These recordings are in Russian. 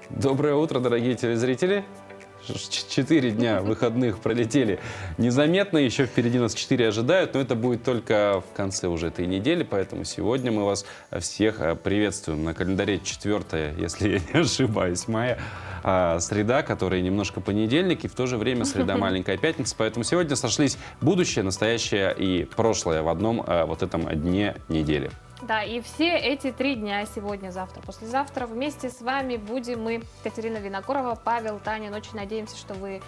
Доброе утро, дорогие телезрители. 4 дня выходных пролетели незаметно, еще впереди нас 4 ожидают, но это будет только в конце уже этой недели, поэтому сегодня мы вас всех приветствуем. На календаре 4, если я не ошибаюсь, мая, среда, которая немножко понедельник, и в то же время среда маленькая пятница, поэтому сегодня сошлись будущее, настоящее и прошлое в одном вот этом дне недели. Да, и все эти 3 дня, сегодня, завтра, послезавтра, вместе с вами будем мы, Катерина Винокурова, Павел, Таня. Очень надеемся, что вы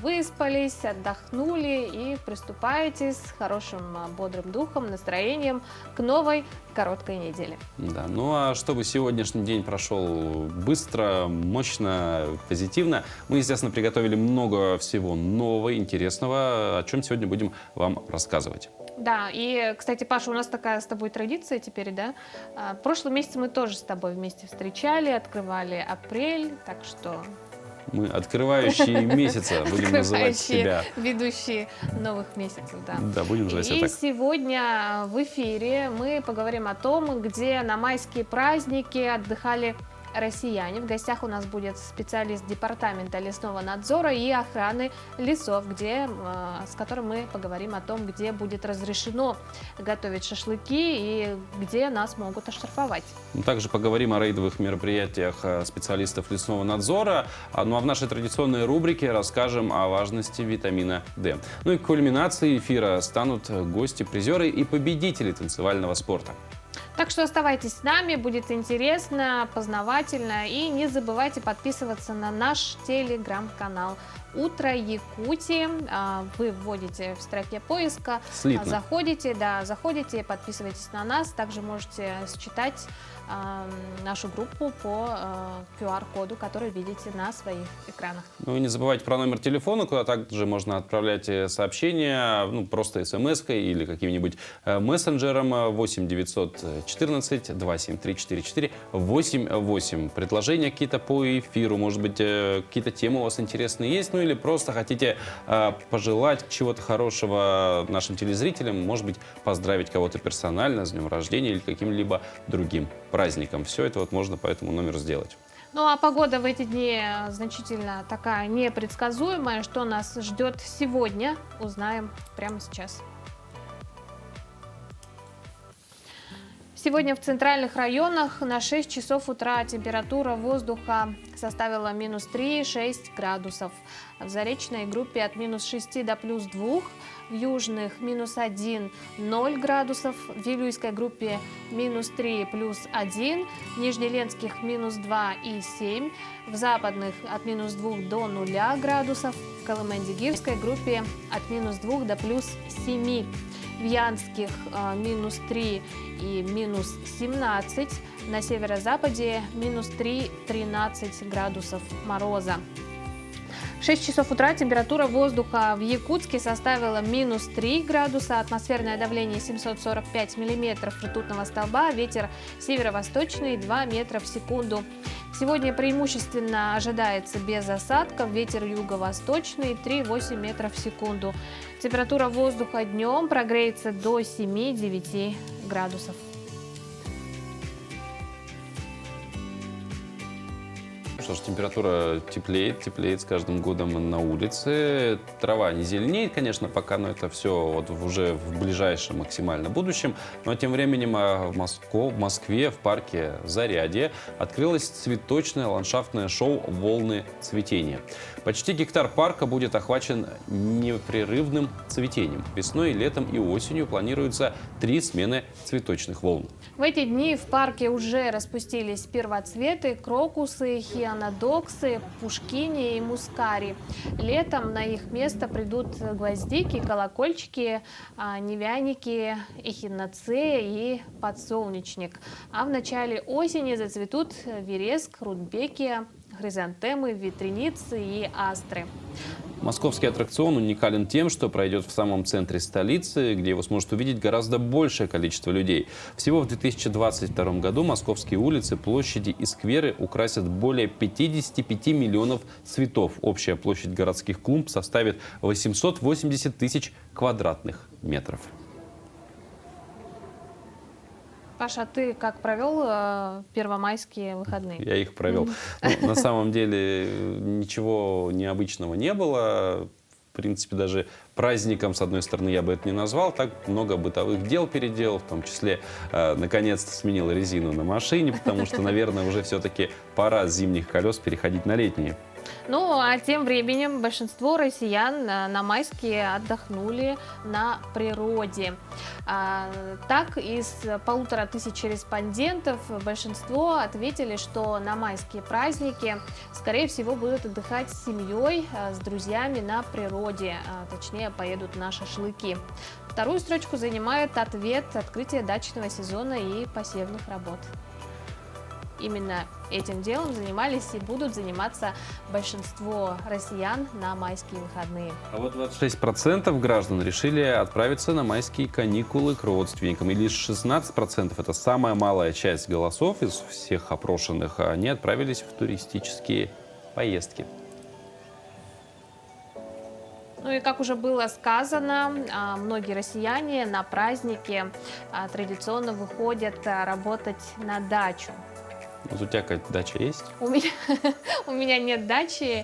выспались, отдохнули и приступаете с хорошим, бодрым духом, настроением к новой короткой неделе. Да, ну а чтобы сегодняшний день прошел быстро, мощно, позитивно, мы, естественно, приготовили много всего нового, интересного, о чем сегодня будем вам рассказывать. Да, и, кстати, Паша, у нас такая с тобой традиция теперь, да? В прошлом месяце мы тоже с тобой вместе встречали, открывали апрель, так что... Мы открывающие месяца будем называть себя. Ведущие новых месяцев, да. Да, будем называть себя И так. сегодня в эфире мы поговорим о том, где на майские праздники отдыхали россияне. В гостях у нас будет специалист департамента лесного надзора и охраны лесов, с которым мы поговорим о том, где будет разрешено готовить шашлыки и где нас могут оштрафовать. Также поговорим о рейдовых мероприятиях специалистов лесного надзора. Ну а в нашей традиционной рубрике расскажем о важности витамина D. Ну и к кульминации эфира станут гости, призеры и победители танцевального спорта. Так что оставайтесь с нами, будет интересно, познавательно. И не забывайте подписываться на наш телеграм-канал «Утро Якутии». Вы вводите в строке поиска, Слитно. заходите, подписывайтесь на нас. Также можете считать нашу группу по QR-коду, который видите на своих экранах. Ну и не забывайте про номер телефона, куда также можно отправлять сообщения, просто смс-кой или каким-нибудь мессенджером 8 914 273 4488. Предложения какие-то по эфиру, может быть, какие-то темы у вас интересные есть, ну или просто хотите пожелать чего-то хорошего нашим телезрителям, может быть, поздравить кого-то персонально с днем рождения или каким-либо другим праздником. Все это можно по этому номеру сделать. Ну а погода в эти дни значительно такая непредсказуемая. Что нас ждет сегодня, узнаем прямо сейчас. Сегодня в центральных районах на 6 часов утра температура воздуха составила минус 3-6 градусов. В заречной группе от минус 6 до плюс 2, в южных минус 1-0 градусов, в Вилюйской группе минус 3 плюс 1, в Нижнеленских минус 2 и 7, в западных от минус 2 до 0 градусов, в Колымендигирской группе от минус 2 до плюс 7. В Янских минус 3 и минус 17, на северо-западе минус 3-13 градусов мороза. В 6 часов утра температура воздуха в Якутске составила минус 3 градуса, атмосферное давление 745 миллиметров ртутного столба, ветер северо-восточный 2 метра в секунду. Сегодня преимущественно ожидается без осадков, ветер юго-восточный 3-8 метров в секунду. Температура воздуха днем прогреется до 7-9 градусов. Что ж, температура теплеет с каждым годом на улице. Трава не зеленеет, конечно, пока, но это все уже в ближайшем максимально будущем. Но тем временем в Москве, в парке Зарядье открылось цветочное ландшафтное шоу «Волны цветения». Почти гектар парка будет охвачен непрерывным цветением. Весной, летом и осенью планируется 3 смены цветочных волн. В эти дни в парке уже распустились первоцветы, крокусы, хионодоксы, пушкини и мускари. Летом на их место придут гвоздики, колокольчики, невяники, эхиноцея и подсолнечник. А в начале осени зацветут вереск, рудбекия, хризантемы, ветреницы и астры. Московский аттракцион уникален тем, что пройдет в самом центре столицы, где его сможет увидеть гораздо большее количество людей. Всего в 2022 году московские улицы, площади и скверы украсят более 55 миллионов цветов. Общая площадь городских клумб составит 880 тысяч квадратных метров. Паша, а ты как провел первомайские выходные? Я их провел. Ну, на самом деле ничего необычного не было. В принципе, даже праздником, с одной стороны, я бы это не назвал. Так много бытовых дел переделал, в том числе, наконец-то сменил резину на машине, потому что, наверное, уже все-таки пора с зимних колес переходить на летние. Ну, а тем временем большинство россиян на майские отдохнули на природе. Так, из 1500 респондентов большинство ответили, что на майские праздники, скорее всего, будут отдыхать с семьей, с друзьями на природе, точнее, поедут на шашлыки. Вторую строчку занимает ответ открытия дачного сезона и посевных работ. Именно этим делом занимались и будут заниматься большинство россиян на майские выходные. А вот 26% граждан решили отправиться на майские каникулы к родственникам. И лишь 16%, это самая малая часть голосов из всех опрошенных, они отправились в туристические поездки. Ну и как уже было сказано, многие россияне на праздники традиционно выходят работать на дачу. Вот у тебя какая-то дача есть? У меня нет дачи,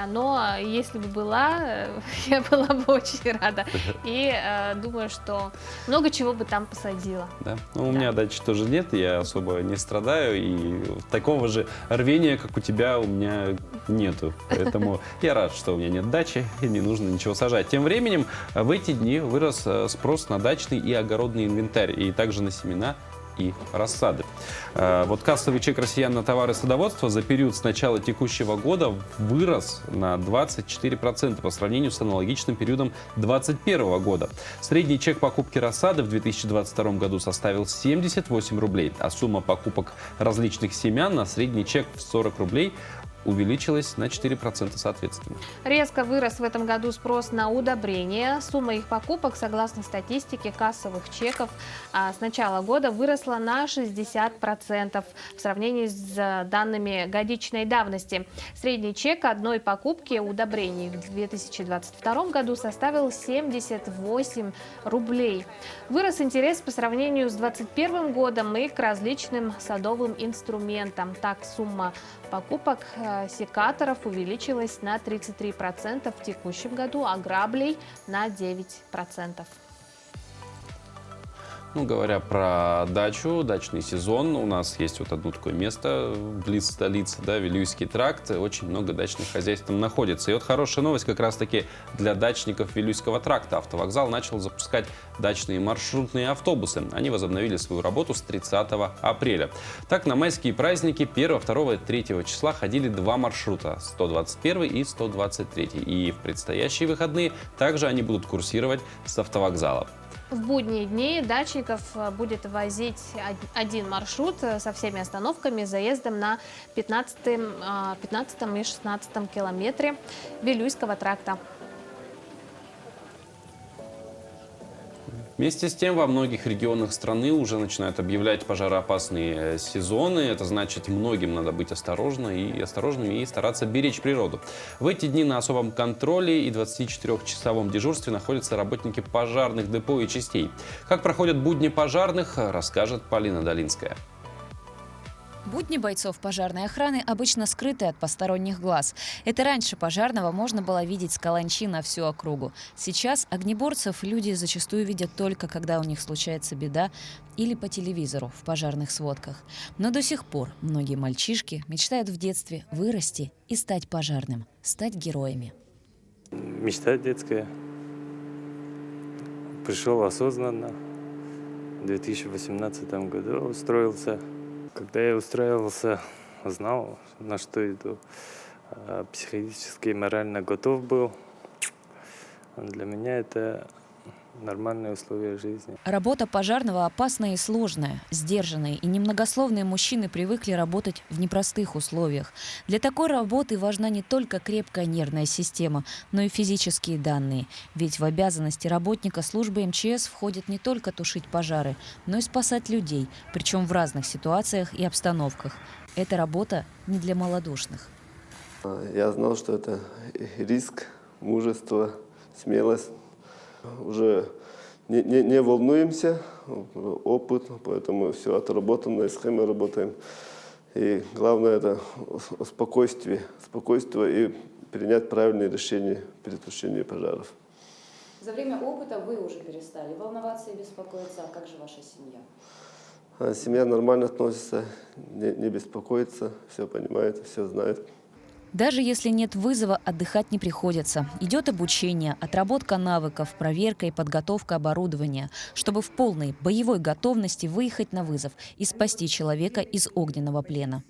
но если бы была, я была бы очень рада. И думаю, что много чего бы там посадила. Да? Ну, у меня дачи тоже нет, я особо не страдаю, и такого же рвения, как у тебя, у меня нету. Поэтому я рад, что у меня нет дачи, и не нужно ничего сажать. Тем временем в эти дни вырос спрос на дачный и огородный инвентарь, и также на семена и рассады. Вот кассовый чек россиян на товары садоводства за период с начала текущего года вырос на 24% по сравнению с аналогичным периодом 2021 года. Средний чек покупки рассады в 2022 году составил 78 рублей, а сумма покупок различных семян на средний чек в 40 рублей увеличилась на 4% соответственно. Резко вырос в этом году спрос на удобрения. Сумма их покупок, согласно статистике кассовых чеков, с начала года выросла на 60% в сравнении с данными годичной давности. Средний чек одной покупки удобрений в 2022 году составил 78 рублей. Вырос интерес по сравнению с 2021 годом и к различным садовым инструментам. Так, сумма покупок секаторов увеличилась на 33% в текущем году, а граблей на 9%. Ну, говоря про дачу, дачный сезон, у нас есть вот одно такое место близ столицы, да, Вилюйский тракт, очень много дачных хозяйств там находится. И вот хорошая новость как раз-таки для дачников Вилюйского тракта. Автовокзал начал запускать дачные маршрутные автобусы. Они возобновили свою работу с 30 апреля. Так, на майские праздники 1, 2 и 3 числа ходили два маршрута, 121 и 123. И в предстоящие выходные также они будут курсировать с автовокзала. В будние дни дачников будет возить один маршрут со всеми остановками, заездом на 15 и 16 километре Вилюйского тракта. Вместе с тем, во многих регионах страны уже начинают объявлять пожароопасные сезоны. Это значит, многим надо быть осторожными и стараться беречь природу. В эти дни на особом контроле и 24-часовом дежурстве находятся работники пожарных депо и частей. Как проходят будни пожарных, расскажет Полина Долинская. Будни бойцов пожарной охраны обычно скрыты от посторонних глаз. Это раньше пожарного можно было видеть с каланчи на всю округу. Сейчас огнеборцев люди зачастую видят только, когда у них случается беда, или по телевизору в пожарных сводках. Но до сих пор многие мальчишки мечтают в детстве вырасти и стать пожарным, стать героями. Мечта детская. Пришел осознанно. В 2018 году устроился. Когда я устраивался, знал, на что иду. Психологически и морально готов был. Для меня это нормальные условия жизни. Работа пожарного опасная и сложная. Сдержанные и немногословные мужчины привыкли работать в непростых условиях. Для такой работы важна не только крепкая нервная система, но и физические данные. Ведь в обязанности работника службы МЧС входит не только тушить пожары, но и спасать людей, причем в разных ситуациях и обстановках. Эта работа не для малодушных. Я знал, что это риск, мужество, смелость. Уже не волнуемся, опыт, поэтому все отработанные схемы работаем. И главное это спокойствие и принять правильные решения при тушении пожаров. За время опыта вы уже перестали волноваться и беспокоиться. А как же ваша семья? Семья нормально относится, не беспокоится, все понимает, все знает. Даже если нет вызова, отдыхать не приходится. Идет обучение, отработка навыков, проверка и подготовка оборудования, чтобы в полной боевой готовности выехать на вызов и спасти человека из огненного плена.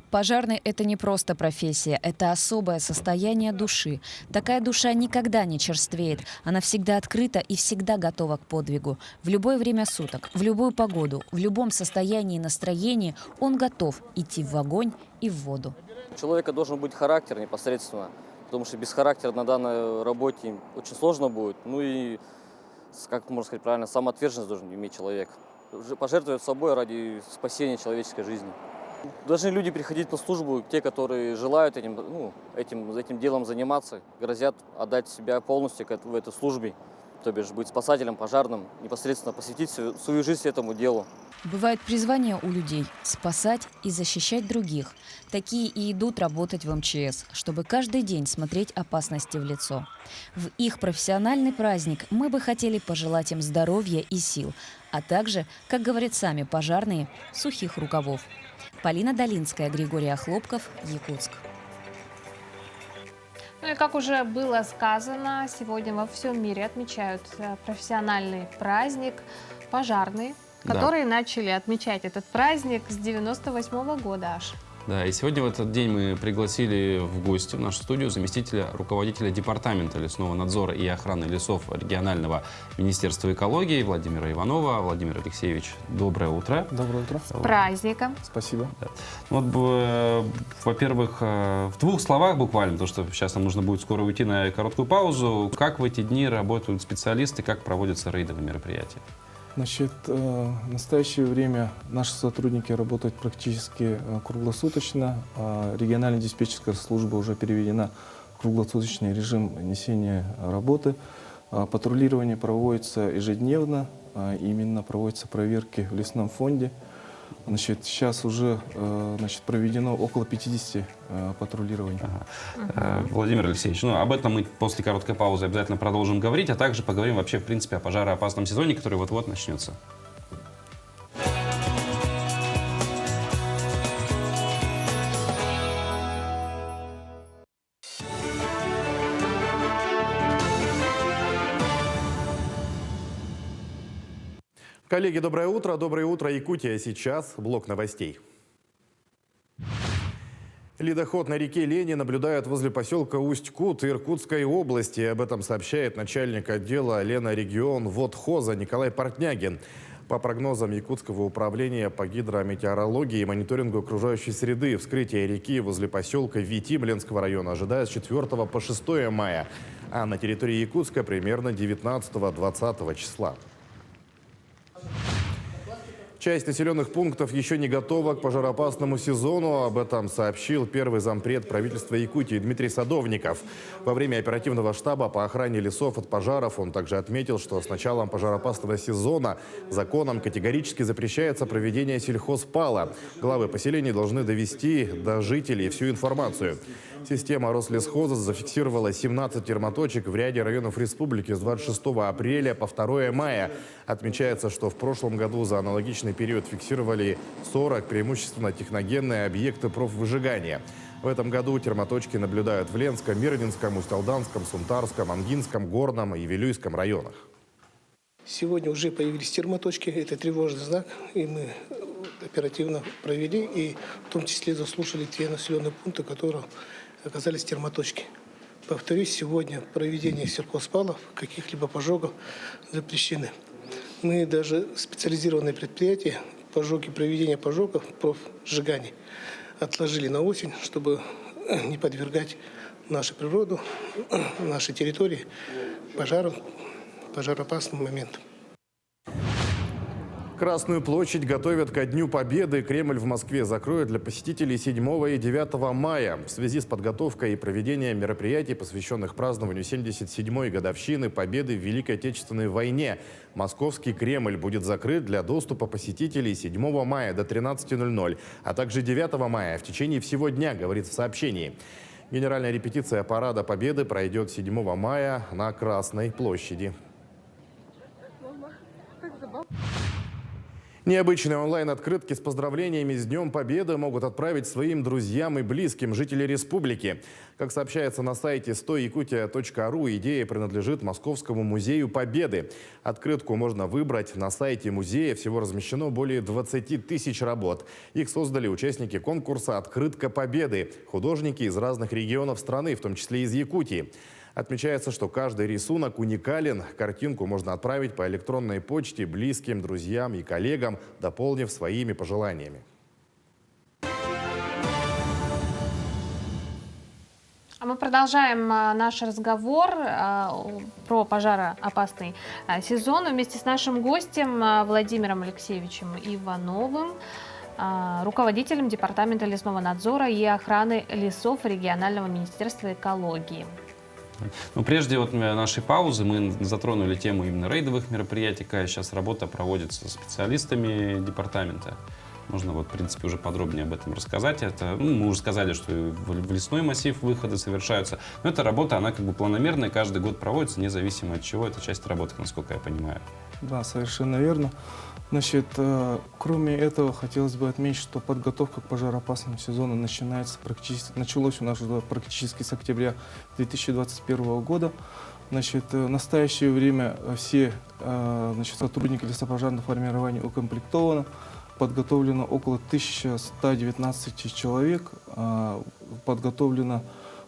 Пожарный – это не просто профессия, это особое состояние души. Такая душа никогда не черствеет, она всегда открыта и всегда готова к подвигу. В любое время суток, в любую погоду, в любом состоянии и настроении он готов идти в огонь и в воду. У человека должен быть характер непосредственно, потому что без характера на данной работе очень сложно будет. Ну и, как можно сказать правильно, самоотверженность должен иметь человек. Пожертвовать собой ради спасения человеческой жизни. Должны люди приходить на службу, те, которые желают этим делом заниматься, грозят отдать себя полностью в этой службе, то бишь быть спасателем, пожарным, непосредственно посвятить свою жизнь этому делу. Бывает призвание у людей – спасать и защищать других. Такие и идут работать в МЧС, чтобы каждый день смотреть опасности в лицо. В их профессиональный праздник мы бы хотели пожелать им здоровья и сил, а также, как говорят сами пожарные, сухих рукавов. Полина Долинская, Григорий Охлопков, Якутск. Ну и как уже было сказано, сегодня во всем мире отмечают профессиональный праздник пожарные, которые начали отмечать этот праздник с 98-го года аж. Да, и сегодня в этот день мы пригласили в гости в нашу студию заместителя руководителя Департамента лесного надзора и охраны лесов регионального Министерства экологии Владимира Иванова. Владимир Алексеевич, доброе утро. Доброе утро. С праздником. Спасибо. Да. Вот, во-первых, в двух словах буквально, потому что сейчас нам нужно будет скоро уйти на короткую паузу. Как в эти дни работают специалисты, как проводятся рейдовые мероприятия? Значит, в настоящее время наши сотрудники работают практически круглосуточно. Региональная диспетчерская служба уже переведена в круглосуточный режим несения работы. Патрулирование проводится ежедневно, именно проводятся проверки в лесном фонде. Значит, сейчас уже проведено около 50 патрулирований. Владимир Алексеевич, об этом мы после короткой паузы обязательно продолжим говорить, а также поговорим вообще, в принципе, о пожароопасном сезоне, который вот-вот начнется. Коллеги, доброе утро. Доброе утро, Якутия. Сейчас блок новостей. Ледоход на реке Лени наблюдают возле поселка Усть-Кут Иркутской области. Об этом сообщает начальник отдела Ленрегион Водхоза Николай Портнягин. По прогнозам Якутского управления по гидрометеорологии и мониторингу окружающей среды, вскрытие реки возле поселка Витим Ленского района ожидают с 4 по 6 мая, а на территории Якутска примерно 19-20 числа. Часть населенных пунктов еще не готова к пожароопасному сезону. Об этом сообщил первый зампред правительства Якутии Дмитрий Садовников. Во время оперативного штаба по охране лесов от пожаров он также отметил, что с началом пожароопасного сезона законом категорически запрещается проведение сельхозпала. Главы поселений должны довести до жителей всю информацию. Система Рослесхоза зафиксировала 17 термоточек в ряде районов республики с 26 апреля по 2 мая. Отмечается, что в прошлом году за аналогичный период фиксировали 40 преимущественно техногенные объекты профвыжигания. В этом году термоточки наблюдают в Ленском, Мирнинском, Усть-Алданском, Сунтарском, Ангинском, Горном и Вилюйском районах. Сегодня уже появились термоточки, это тревожный знак, и мы оперативно провели, и в том числе заслушали те населенные пункты, которые оказались термоточки. Повторюсь, сегодня проведение сельхозпалов, каких-либо пожогов запрещены. Мы даже специализированные предприятия, проведение пожогов, профсжиганий отложили на осень, чтобы не подвергать нашу природу, наши территории пожарам, пожароопасным моментам. Красную площадь готовят ко Дню Победы. Кремль в Москве закроют для посетителей 7 и 9 мая. В связи с подготовкой и проведением мероприятий, посвященных празднованию 77-й годовщины Победы в Великой Отечественной войне, Московский Кремль будет закрыт для доступа посетителей 7 мая до 13:00, а также 9 мая в течение всего дня, говорится в сообщении. Генеральная репетиция Парада Победы пройдет 7 мая на Красной площади. Необычные онлайн-открытки с поздравлениями с Днем Победы могут отправить своим друзьям и близким жители республики. Как сообщается на сайте 100yakutia.ru, идея принадлежит Московскому музею Победы. Открытку можно выбрать на сайте музея. Всего размещено более 20 тысяч работ. Их создали участники конкурса «Открытка Победы» – художники из разных регионов страны, в том числе из Якутии. Отмечается, что каждый рисунок уникален. Картинку можно отправить по электронной почте близким, друзьям и коллегам, дополнив своими пожеланиями. А мы продолжаем наш разговор про пожароопасный сезон вместе с нашим гостем Владимиром Алексеевичем Ивановым, руководителем Департамента лесного надзора и охраны лесов регионального министерства экологии. Но прежде вот нашей паузы мы затронули тему именно рейдовых мероприятий, какая сейчас работа проводится специалистами департамента. Можно вот, в принципе, уже подробнее об этом рассказать. Это, мы уже сказали, что в лесной массив выходы совершаются. Но эта работа, она как бы планомерная, каждый год проводится, независимо от чего. Это часть работы, насколько я понимаю. Да, совершенно верно. Значит, кроме этого, хотелось бы отметить, что подготовка к пожароопасному сезону началось у нас уже практически с октября 2021 года. Значит, в настоящее время все сотрудники лесопожарных формирований укомплектованы. Подготовлено около 1119 человек, подготовлено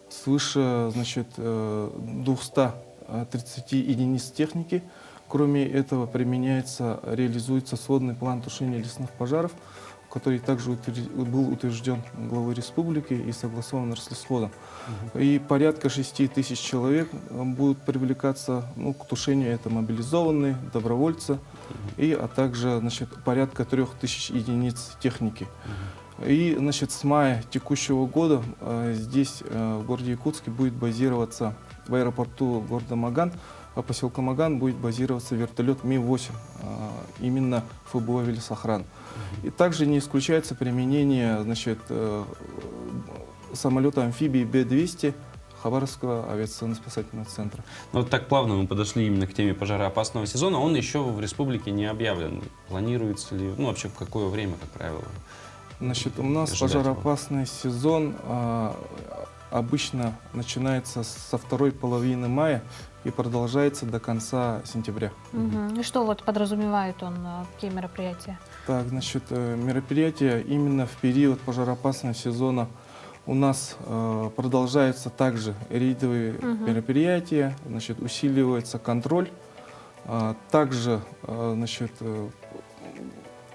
свыше 230 единиц техники. Кроме этого, реализуется сводный план тушения лесных пожаров, который также был утвержден главой республики и согласован с лесхозом. И порядка 6 тысяч человек будут привлекаться к тушению. Это мобилизованные, добровольцы, а также порядка 3000 единиц техники. И с мая текущего года здесь, в городе Якутске, будет базироваться в аэропорту города Маган, поселка Маган будет базироваться вертолет Ми-8, именно ФБО «Велесохран». И также не исключается применение самолета-амфибии Б-200 Хабаровского авиационно-спасательного центра. Но вот так плавно мы подошли именно к теме пожароопасного сезона. Он еще в республике не объявлен. Планируется ли, вообще в какое время, как правило? У нас пожароопасный сезон обычно начинается со второй половины мая и продолжается до конца сентября. И что вот подразумевает он, какие мероприятия? Так, мероприятия именно в период пожароопасного сезона у нас продолжаются также рейдовые мероприятия, усиливается контроль. Также,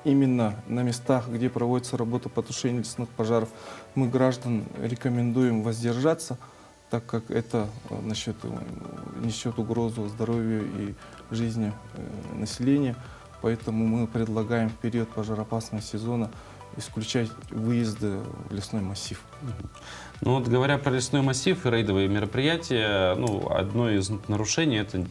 именно на местах, где проводится работа по тушению лесных пожаров, мы граждан рекомендуем воздержаться, так как это несет угрозу здоровью и жизни населения. Поэтому мы предлагаем в период пожароопасного сезона исключать выезды в лесной массив. Говоря про лесной массив и рейдовые мероприятия, одно из нарушений — это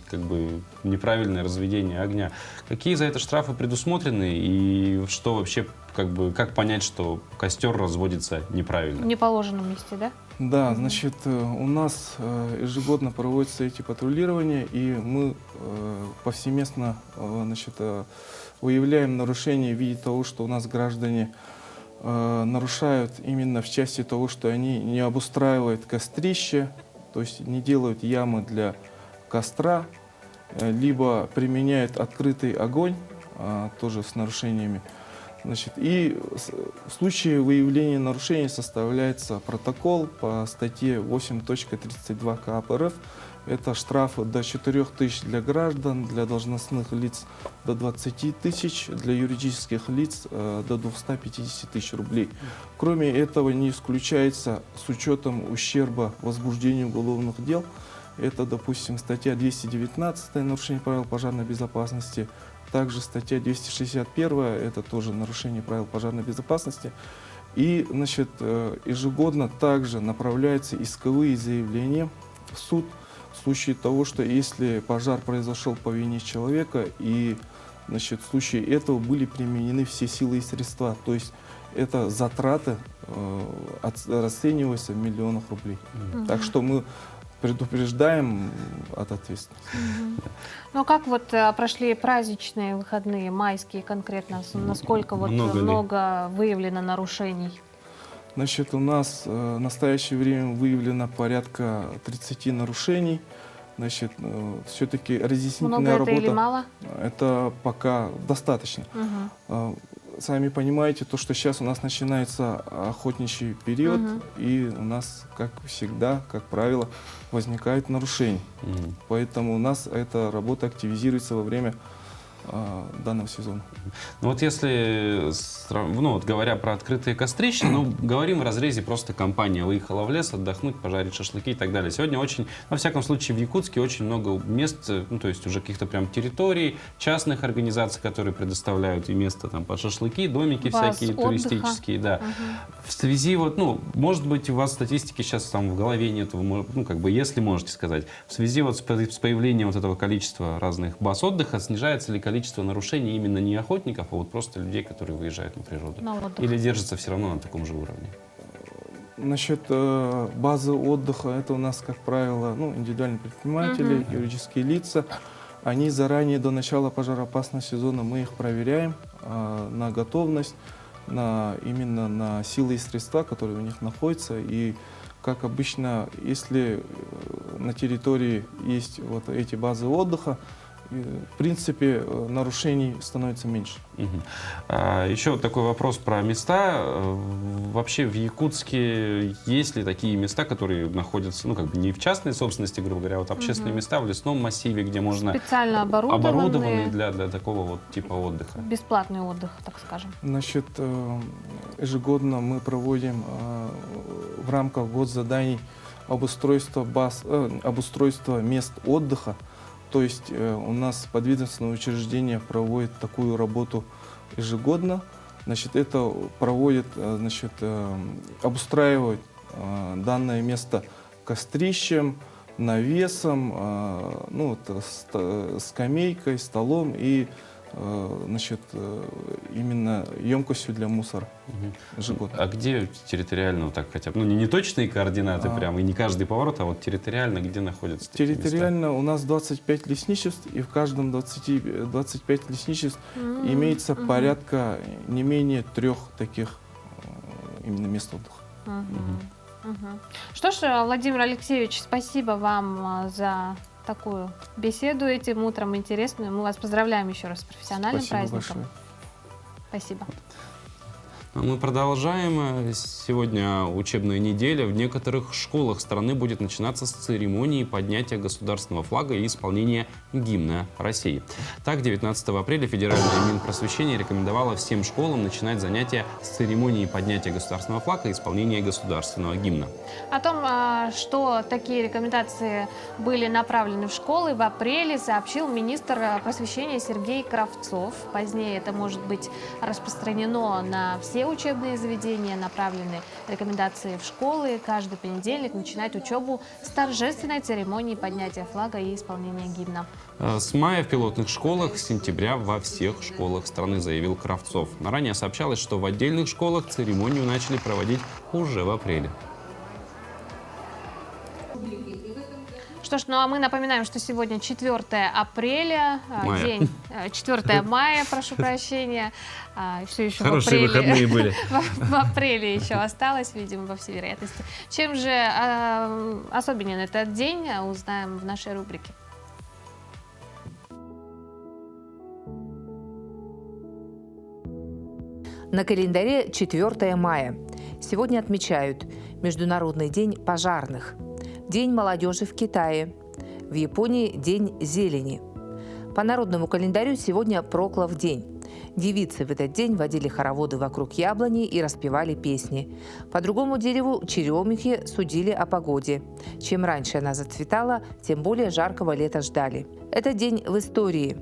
неправильное разведение огня. Какие за это штрафы предусмотрены и что вообще, как понять, что костер разводится неправильно? В неположенном месте, да? Да, у нас ежегодно проводятся эти патрулирования, и мы повсеместно выявляем нарушения в виде того, что у нас граждане нарушают именно в части того, что они не обустраивают кострище, то есть не делают ямы для костра, либо применяют открытый огонь, тоже с нарушениями. И в случае выявления нарушений составляется протокол по статье 8.32 КАП РФ. Это штрафы до 4 тысяч для граждан, для должностных лиц до 20 тысяч, для юридических лиц до 250 тысяч рублей. Кроме этого, не исключается с учетом ущерба возбуждению уголовных дел Это, допустим, статья 219 «Нарушение правил пожарной безопасности». Также статья 261 «Это тоже нарушение правил пожарной безопасности». И, значит, ежегодно также направляются исковые заявления в суд в случае того, что если пожар произошел по вине человека, и, значит, в случае этого были применены все силы и средства. То есть это затраты расцениваются в миллионах рублей. Так что мы предупреждаем от ответственности. Ну а как вот прошли праздничные выходные, майские конкретно? Насколько вот Много ли? много выявлено нарушений? Значит, у нас в настоящее время выявлено порядка 30 нарушений. Значит, все-таки Много разъяснительная это или работа мало? это пока достаточно. Сами понимаете, то, что сейчас у нас начинается охотничий период, и у нас, как всегда, как правило, возникают нарушения. Поэтому у нас эта работа активизируется во время данного сезона. Ну вот если, ну вот говоря про открытые кострища, ну говорим в разрезе просто компания выехала в лес отдохнуть, пожарить шашлыки и так далее. Сегодня очень, во всяком случае в Якутске очень много мест, ну то есть уже каких-то прям территорий, частных организаций, которые предоставляют и место там под шашлыки, домики всякие отдыха. туристические, да. В связи вот, ну, может быть, у вас статистики сейчас там в голове нет, ну как бы если можете сказать, в связи вот с появлением вот этого количества разных баз отдыха, снижается ли количество нарушений именно не охотников, а вот просто людей, которые выезжают на природу? На отдых. Или держится все равно на таком же уровне? Насчет базы отдыха, это у нас, как правило, ну, индивидуальные предприниматели, юридические лица. Они заранее, до начала пожароопасного сезона, мы их проверяем на готовность, именно на силы и средства, которые у них находятся. И, как обычно, если на территории есть вот эти базы отдыха, в принципе, нарушений становится меньше. Еще вот такой вопрос про места. Вообще в Якутске есть ли такие места, которые находятся, ну, как бы не в частной собственности, грубо говоря, а вот общественные места в лесном массиве, где можно... Специально оборудованные для такого вот типа отдыха? Бесплатный отдых, так скажем. Значит, ежегодно мы проводим в рамках госзаданий обустройство мест отдыха. То есть у нас подведомственное учреждение проводит такую работу ежегодно. Значит, это проводит, значит, обустраивает данное место кострищем, навесом, ну, скамейкой, столом и, значит, именно емкостью для мусора ежегодно. А где территориально, вот так хотя бы, ну не точные координаты прям, и не каждый поворот, а вот территориально где находятся такие Территориально места? у нас 25 лесничеств, и в каждом 25 лесничеств имеется порядка не менее 3 таких именно мест отдыха. Что ж, Владимир Алексеевич, спасибо вам за такую беседу этим утром интересную. Мы вас поздравляем еще раз с профессиональным Спасибо праздником. большое. Спасибо. Мы продолжаем. Сегодня учебная неделя. В некоторых школах страны будет начинаться с церемонии поднятия государственного флага и исполнения гимна России. Так, 19 апреля Федеральное Минпросвещение рекомендовало всем школам начинать занятия с церемонии поднятия государственного флага и исполнения государственного гимна. О том, что такие рекомендации были направлены в школы, в апреле сообщил министр просвещения Сергей Кравцов. Позднее это может быть распространено на все учебные заведения, направлены рекомендации в школы. Каждый понедельник начинать учебу с торжественной церемонии поднятия флага и исполнения гимна. С мая в пилотных школах, с сентября во всех школах страны, заявил Кравцов. Ранее сообщалось, что в отдельных школах церемонию начали проводить уже в апреле. Что ж, ну а мы напоминаем, что сегодня 4 апреля, Мая. день 4 мая, прошу прощения. Все еще Хорошие в апреле. выходные были. В апреле еще осталось, видимо, по всей вероятности. Чем же особенен этот день, узнаем в нашей рубрике. На календаре 4 мая. Сегодня отмечают Международный день пожарных, День молодежи в Китае, в Японии День зелени. По народному календарю сегодня Проклов день. Девицы в этот день водили хороводы вокруг яблони и распевали песни. По другому дереву черемухи судили о погоде. Чем раньше она зацветала, тем более жаркого лета ждали. Это день в истории.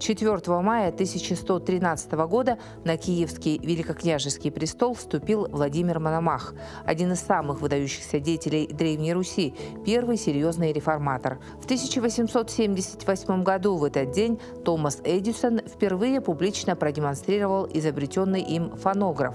4 мая 1113 года на Киевский великокняжеский престол вступил Владимир Мономах, один из самых выдающихся деятелей Древней Руси, первый серьезный реформатор. В 1878 году в этот день Томас Эдисон впервые публично продемонстрировал изобретенный им фонограф.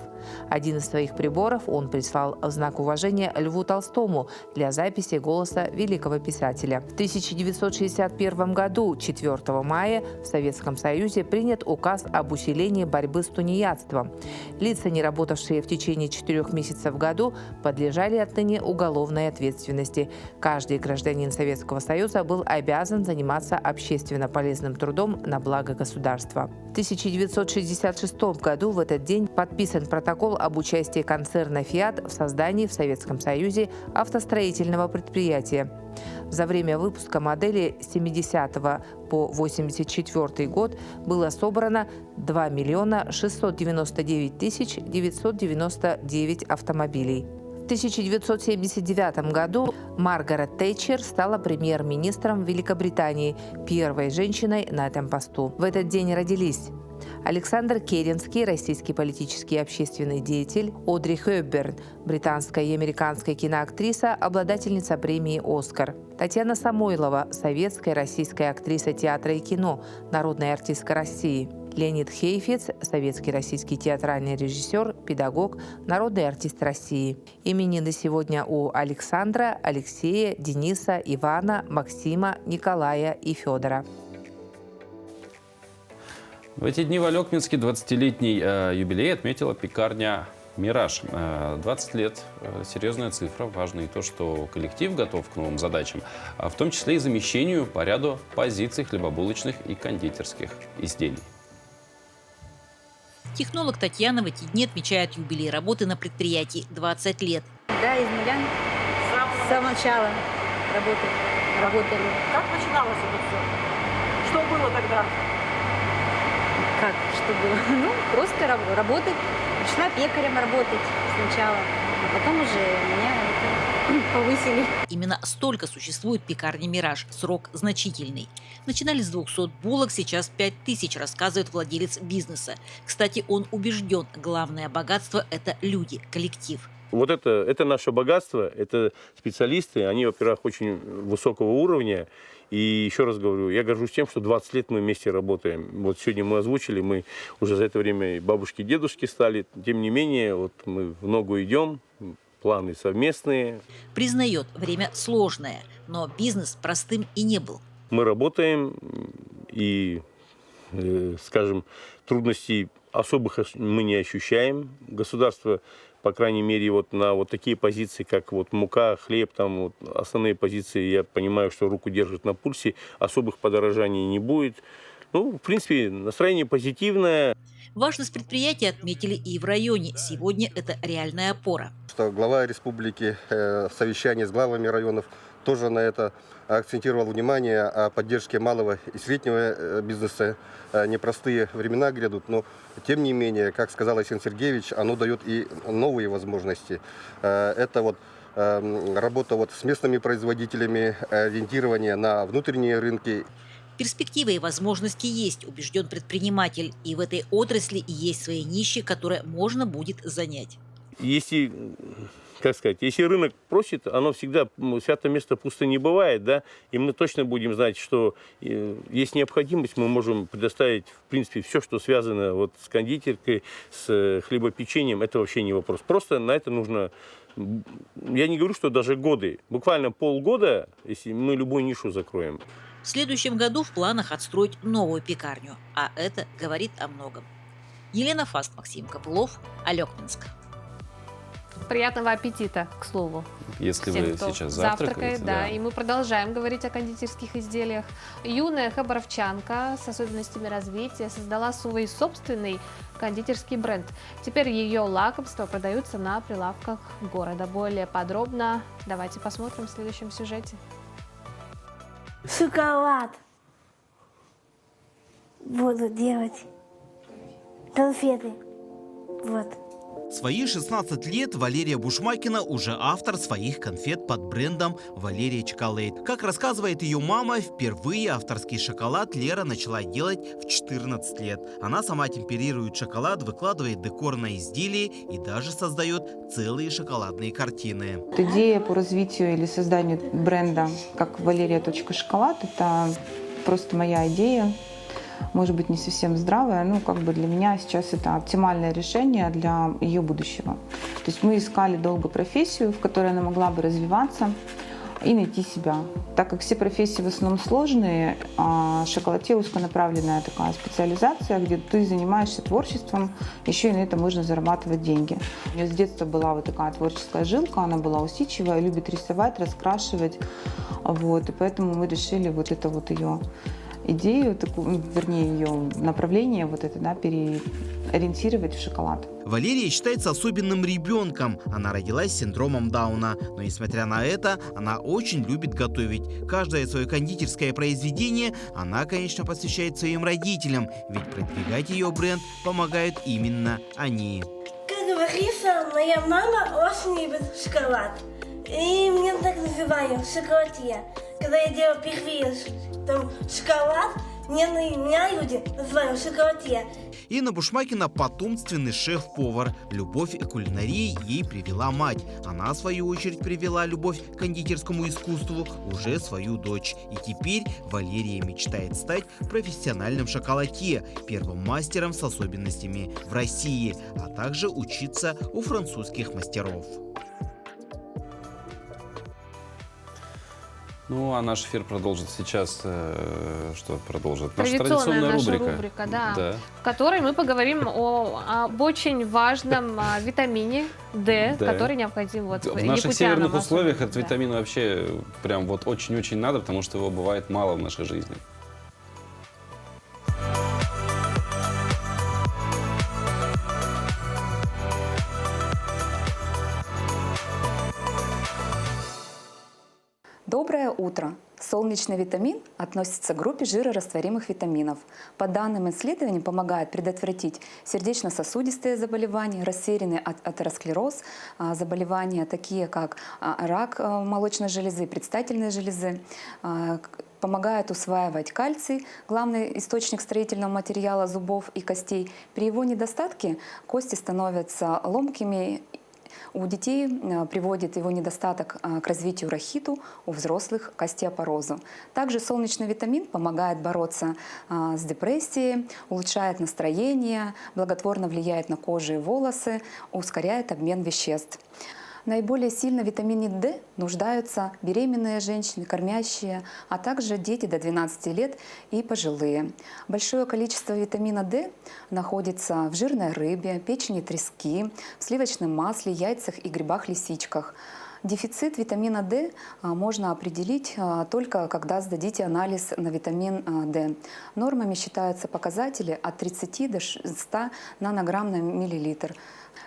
Один из своих приборов он прислал в знак уважения Льву Толстому для записи голоса великого писателя. В 1961 году, 4 мая, в Советском Союзе принят указ об усилении борьбы с тунеядством. Лица, не работавшие в течение 4 месяцев в году, подлежали отныне уголовной ответственности. Каждый гражданин Советского Союза был обязан заниматься общественно полезным трудом на благо государства. В 1966 году в этот день подписан протокол об участии концерна «Фиат» в создании в Советском Союзе автостроительного предприятия. За время выпуска модели с 70 по 84 год было собрано 2 699 999 автомобилей. В 1979 году Маргарет Тэтчер стала премьер-министром Великобритании, первой женщиной на этом посту. В этот день родились Александр Керенский, российский политический и общественный деятель; Одри Хепберн, британская и американская киноактриса, обладательница премии «Оскар»; Татьяна Самойлова, советская и российская актриса театра и кино, народная артистка России; Леонид Хейфиц, советский и российский театральный режиссер, педагог, народный артист России. Именины сегодня у Александра, Алексея, Дениса, Ивана, Максима, Николая и Федора. В эти дни в Алекминске 20-летний юбилей отметила пекарня «Мираж». 20 лет – серьезная цифра. Важно и то, что коллектив готов к новым задачам, в том числе и замещению по ряду позиций хлебобулочных и кондитерских изделий. Технолог Татьяна в эти дни отмечает юбилей работы на предприятии 20 лет. Да, из нуля, с самого начала работали. Как начиналось это все? Что было тогда? Как, что было? Ну, просто работать. Начала пекарем работать сначала, а потом уже меня повысили. Именно столько существует пекарня «Мираж». Срок значительный. Начинали с 200 булок, сейчас 5000, рассказывает владелец бизнеса. Кстати, он убежден, главное богатство – это люди, коллектив. Вот это наше богатство, это специалисты, они, во-первых, очень высокого уровня. И еще раз говорю, я горжусь тем, что 20 лет мы вместе работаем. Вот сегодня мы озвучили, мы уже за это время и бабушки, и дедушки стали. Тем не менее, вот мы в ногу идем, планы совместные. Признает, время сложное, но бизнес простым и не был. Мы работаем, и, скажем, трудностей особых мы не ощущаем. Государство, по крайней мере, вот на вот такие позиции, как вот мука, хлеб, там вот основные позиции, я понимаю, что руку держит на пульсе, особых подорожаний не будет. Ну, в принципе, настроение позитивное. Важность предприятия отметили и в районе. Сегодня это реальная опора. Что глава республики в совещании с главами районов тоже на это акцентировал внимание о поддержке малого и среднего бизнеса. Непростые времена грядут, но тем не менее, как сказал Алексей Сергеевич, оно дает и новые возможности. Это вот работа вот с местными производителями, ориентирование на внутренние рынки. Перспективы и возможности есть, убежден предприниматель. И в этой отрасли есть свои ниши, которые можно будет занять. Если, как сказать, если рынок просит, оно всегда, святое место пусто не бывает, да, и мы точно будем знать, что есть необходимость, мы можем предоставить, в принципе, все, что связано вот с кондитеркой, с хлебопечением, это вообще не вопрос. Просто на это нужно, я не говорю, что даже годы, буквально полгода, если мы любую нишу закроем. В следующем году в планах отстроить новую пекарню, а это говорит о многом. Елена Фаст, Максим Копылов, Алекминск. Приятного аппетита, к слову. Если всем, вы кто сейчас завтракает, завтракаете, да. И мы продолжаем говорить о кондитерских изделиях. Юная хабаровчанка с особенностями развития создала свой собственный кондитерский бренд. Теперь ее лакомства продаются на прилавках города. Более подробно давайте посмотрим в следующем сюжете. Шоколад буду делать. конфеты. Вот. В свои 16 лет Валерия Бушмакина уже автор своих конфет под брендом «Валерия Чоколейд». Как рассказывает ее мама, впервые авторский шоколад Лера начала делать в 14 лет. Она сама темперирует шоколад, выкладывает декор на изделие и даже создает целые шоколадные картины. Идея по развитию или созданию бренда как «Валерия.шоколад» – это просто моя идея. Может быть, не совсем здравая, но как бы для меня сейчас это оптимальное решение для ее будущего. То есть мы искали долго профессию, в которой она могла бы развиваться и найти себя. Так как все профессии в основном сложные, шоколадье узконаправленная такая специализация, где ты занимаешься творчеством, еще и на этом можно зарабатывать деньги. У нее с детства была вот такая творческая жилка, она была усидчивая, любит рисовать, раскрашивать. Вот, и поэтому мы решили вот это вот ее идею, вернее, ее направление вот это, да, переориентировать в шоколад. Валерия считается особенным ребенком. Она родилась с синдромом Дауна. Но, несмотря на это, она очень любит готовить. Каждое свое кондитерское произведение она, конечно, посвящает своим родителям. Ведь продвигать ее бренд помогают именно они. Как говорится, моя мама очень любит шоколад. И меня так называют шоколадье. Когда я делаю впервые там шоколад, меня люди называют шоколадье. Инна Бушмакина – потомственный шеф-повар. Любовь к кулинарии ей привела мать. Она, в свою очередь, привела любовь к кондитерскому искусству уже свою дочь. И теперь Валерия мечтает стать профессиональным шоколадье, первым мастером с особенностями в России, а также учиться у французских мастеров. Ну, а наш эфир продолжит сейчас. Что продолжит? Наша Традиционная рубрика, да, в которой мы поговорим об очень важном витамине D, который необходим вот в наших северных условиях. Этот витамин вообще прям вот очень-очень надо, потому что его бывает мало в нашей жизни. Доброе утро! Солнечный витамин относится к группе жирорастворимых витаминов. По данным исследований, помогает предотвратить сердечно-сосудистые заболевания, рассеянный атеросклероз, заболевания такие как рак молочной железы, предстательной железы, помогает усваивать кальций, главный источник строительного материала зубов и костей. При его недостатке кости становятся ломкими. У детей приводит его недостаток к развитию рахиту, у взрослых – к остеопорозу. Также солнечный витамин помогает бороться с депрессией, улучшает настроение, благотворно влияет на кожу и волосы, ускоряет обмен веществ. Наиболее сильно в витамине D нуждаются беременные женщины, кормящие, а также дети до 12 лет и пожилые. Большое количество витамина D находится в жирной рыбе, печени трески, в сливочном масле, яйцах и грибах-лисичках. Дефицит витамина D можно определить только когда сдадите анализ на витамин D. Нормами считаются показатели от 30 до 100 нанограмм на миллилитр.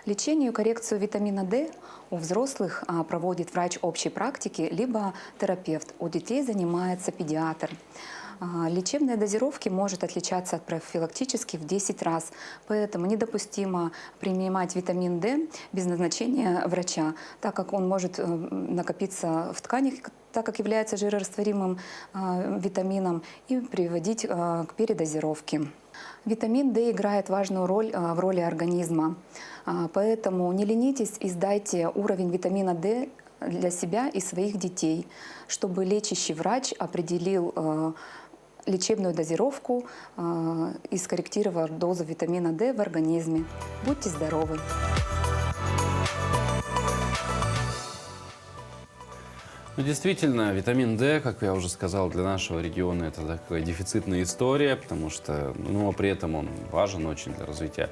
Лечение и коррекцию витамина D у взрослых проводит врач общей практики либо терапевт. У детей занимается педиатр. Лечебные дозировки может отличаться от профилактических в 10 раз, поэтому недопустимо принимать витамин D без назначения врача, так как он может накопиться в тканях, так как является жирорастворимым витамином, и приводить к передозировке. Витамин D играет важную роль в роли организма, поэтому не ленитесь и сдайте уровень витамина D для себя и своих детей, чтобы лечащий врач определил лечебную дозировку и скорректировал дозу витамина D в организме. Будьте здоровы! Ну, действительно, витамин D, как я уже сказал, для нашего региона это такая дефицитная история, потому что, ну, при этом он важен очень для развития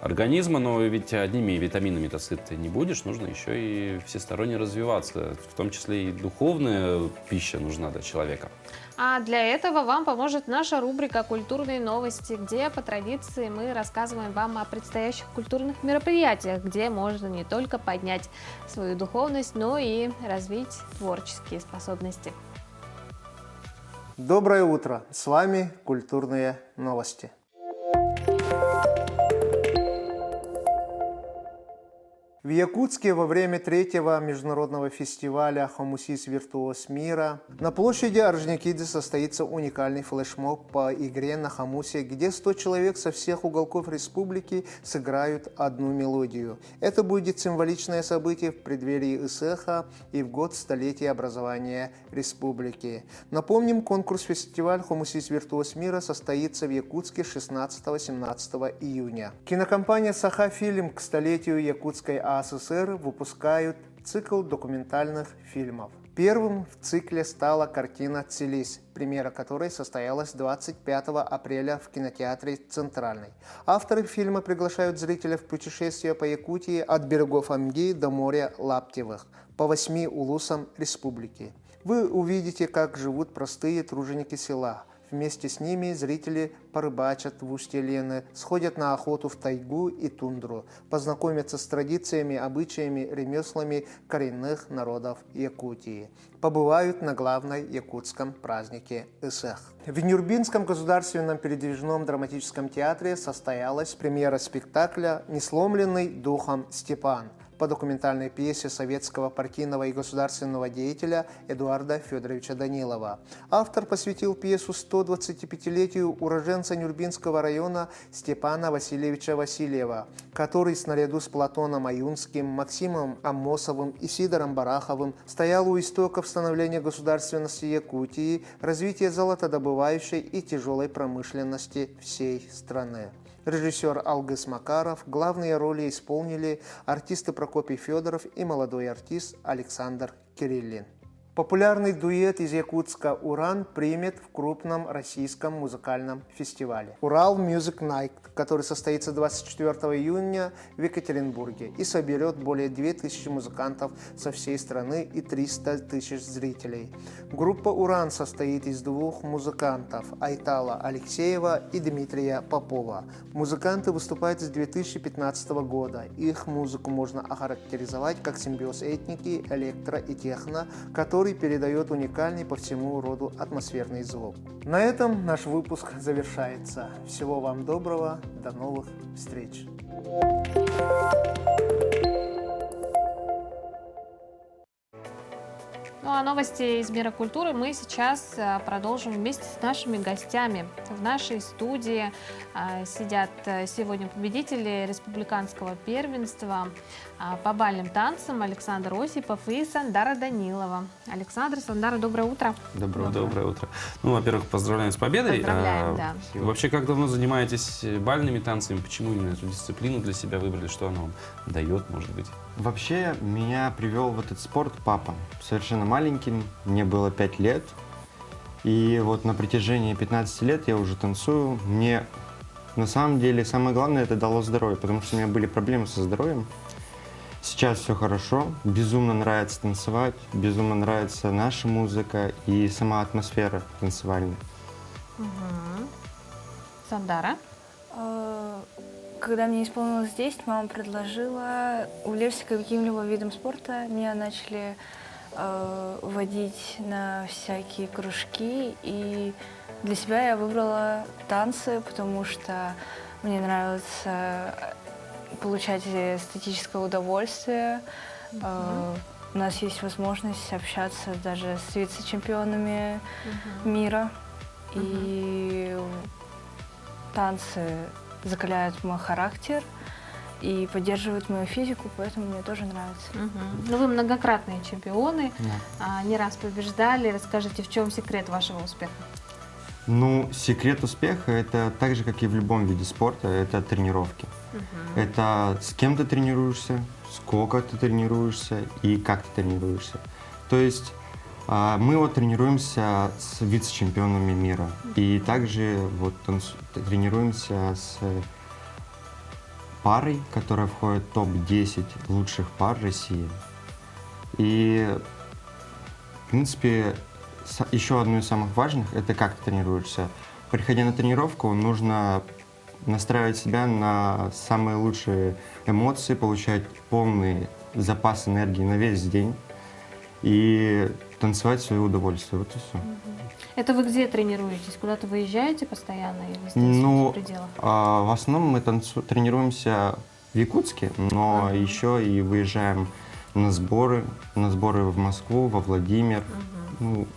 организма, но ведь одними витаминами-то сыт ты не будешь, нужно еще и всесторонне развиваться, в том числе и духовная пища нужна для человека. А для этого вам поможет наша рубрика «Культурные новости», где по традиции мы рассказываем вам о предстоящих культурных мероприятиях, где можно не только поднять свою духовность, но и развить творческие способности. Доброе утро! С вами «Культурные новости». В Якутске во время 3-го международного фестиваля «Хомусис Виртуоз мира» на площади Орджоникидзе состоится уникальный флешмоб по игре на хомусе, где 100 человек со всех уголков республики сыграют одну мелодию. Это будет символичное событие в преддверии Исеха и в год столетия образования республики. Напомним, конкурс-фестиваль «Хомусис Виртуоз мира» состоится в Якутске 16-17 июня. Кинокомпания «Саха-фильм» к столетию Якутской АССР выпускают цикл документальных фильмов. Первым в цикле стала картина «Целись», премьера которой состоялась 25 апреля в кинотеатре «Центральный». Авторы фильма приглашают зрителя в путешествие по Якутии от берегов Амги до моря Лаптевых, по 8 улусам республики. Вы увидите, как живут простые труженики села. Вместе с ними зрители порыбачат в устье Лены, сходят на охоту в тайгу и тундру, познакомятся с традициями, обычаями, ремеслами коренных народов Якутии. Побывают на главной якутском празднике Исех. В Нюрбинском государственном передвижном драматическом театре состоялась премьера спектакля «Несломленный духом Степан» по документальной пьесе советского партийного и государственного деятеля Эдуарда Федоровича Данилова. Автор посвятил пьесу 125-летию уроженца Нюрбинского района Степана Васильевича Васильева, который наряду с Платоном Аюнским, Максимом Аммосовым и Сидором Бараховым стоял у истоков становления государственности Якутии, развития золотодобывающей и тяжелой промышленности всей страны. Режиссер Алгыс Макаров, главные роли исполнили артисты Прокопий Федоров и молодой артист Александр Кириллин. Популярный дуэт из Якутска «Уран» примет в крупном российском музыкальном фестивале «Урал Music Night», который состоится 24 июня в Екатеринбурге и соберет более 2000 музыкантов со всей страны и 300 тысяч зрителей. Группа «Уран» состоит из 2 музыкантов – Айтала Алексеева и Дмитрия Попова. Музыканты выступают с 2015 года. Их музыку можно охарактеризовать как симбиоз этники, электро и техно, который передает уникальный по всему роду атмосферный звук. На этом наш выпуск завершается. Всего вам доброго, до новых встреч! Ну а новости из мира культуры мы сейчас продолжим вместе с нашими гостями. В нашей студии сидят сегодня победители республиканского первенства по бальным танцам Александр Осипов и Сандара Данилова. Александр, Сандара, доброе утро. Доброе утро. Ну, во-первых, поздравляем с победой. Поздравляем, да. Вообще, как давно занимаетесь бальными танцами? Почему именно эту дисциплину для себя выбрали? Что она вам дает, может быть? Вообще, меня привел в этот спорт папа. Совершенно маленьким, мне было 5 лет. И вот на протяжении 15 лет я уже танцую. Мне на самом деле самое главное это дало здоровье, потому что у меня были проблемы со здоровьем. Сейчас все хорошо, безумно нравится танцевать, безумно нравится наша музыка и сама атмосфера танцевальная. Сандара? Когда мне исполнилось 10, мама предложила увлечься каким-либо видом спорта. Меня начали водить на всякие кружки, и для себя я выбрала танцы, потому что мне нравится получать эстетическое удовольствие. У нас есть возможность общаться даже с вице-чемпионами мира. И танцы закаляют мой характер и поддерживают мою физику, поэтому мне тоже нравится. Ну, вы многократные чемпионы, не раз побеждали. Расскажите, в чем секрет вашего успеха? Ну, секрет успеха это так же, как и в любом виде спорта, это тренировки. Это с кем ты тренируешься, сколько ты тренируешься и как ты тренируешься. То есть мы вот тренируемся с вице-чемпионами мира и также вот тренируемся с парой, которая входит в топ-10 лучших пар России. И, в принципе, еще одно из самых важных – это как ты тренируешься. Приходя на тренировку, нужно настраивать себя на самые лучшие эмоции, получать полный запас энергии на весь день и танцевать в свое удовольствие. Вот и все. Это вы где тренируетесь? Куда-то выезжаете постоянно или здесь в пределах? В основном мы тренируемся в Якутске, но еще и выезжаем на сборы в Москву, во Владимир, ну,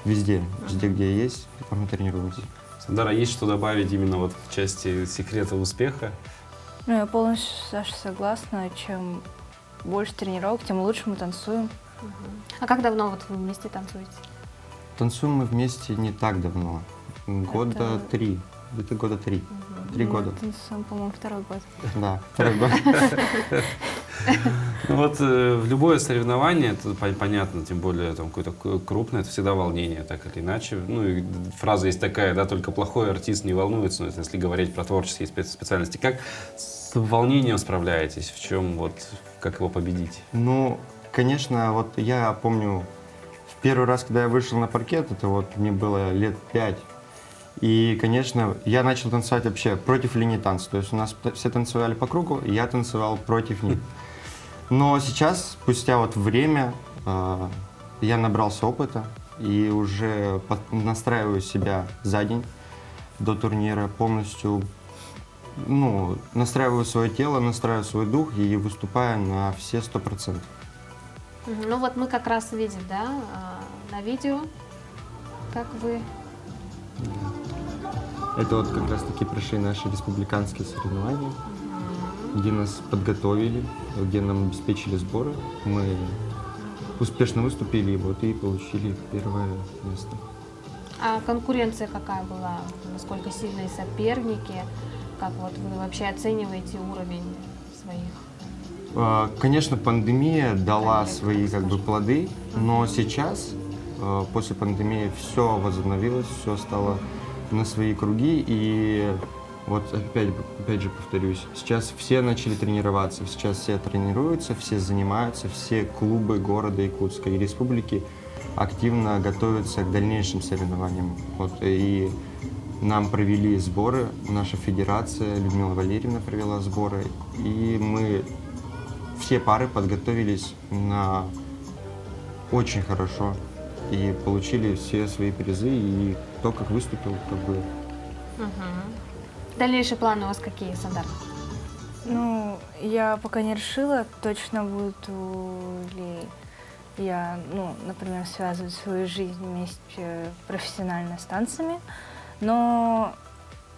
везде, где есть, там мы тренируемся. Сандара, есть что добавить именно вот в части секрета успеха? Ну, я полностью, Саша, согласна. Чем больше тренировок, тем лучше мы танцуем. А как давно вот вы вместе танцуете? Танцуем мы вместе не так давно, года три, где-то года три. 3 года. Танцуем, по-моему, 2-й год. Да, 2-й год. Ну вот в любое соревнование, это понятно, тем более там какое-то крупное, это всегда волнение, так или иначе. Ну и фраза есть такая, да, только плохой артист не волнуется, но это если говорить про творческие специальности. Как с волнением справляетесь? В чем вот, как его победить? Ну, конечно, вот я помню, в первый раз, когда я вышел на паркет, это вот мне было лет 5. И, конечно, я начал танцевать вообще против линии танца. То есть у нас все танцевали по кругу, и я танцевал против них. Но сейчас, спустя вот время, я набрался опыта и уже настраиваю себя за день до турнира, полностью, ну, настраиваю свое тело, настраиваю свой дух и выступаю на все 100%. Ну вот мы как раз видим, да, на видео, как вы... Это вот как раз таки прошли наши республиканские соревнования, где нас подготовили, где нам обеспечили сборы. Мы успешно выступили вот, и получили первое место. А конкуренция какая была? Насколько сильные соперники? Как вот вы вообще оцениваете уровень своих? Конечно, пандемия дала свои как бы плоды, но сейчас, после пандемии, все возобновилось, все стало на свои круги, и вот опять же повторюсь, сейчас все начали тренироваться, сейчас все тренируются, все занимаются, все клубы города Якутска и республики активно готовятся к дальнейшим соревнованиям. Вот, и нам провели сборы, наша федерация, Людмила Валерьевна провела сборы, и мы все пары подготовились на очень хорошо и получили все свои призы, и то, как выступил, как бы. Дальнейшие планы у вас какие, Сандар? Ну, я пока не решила, точно буду ли я, ну, например, связывать свою жизнь вместе профессионально с танцами, но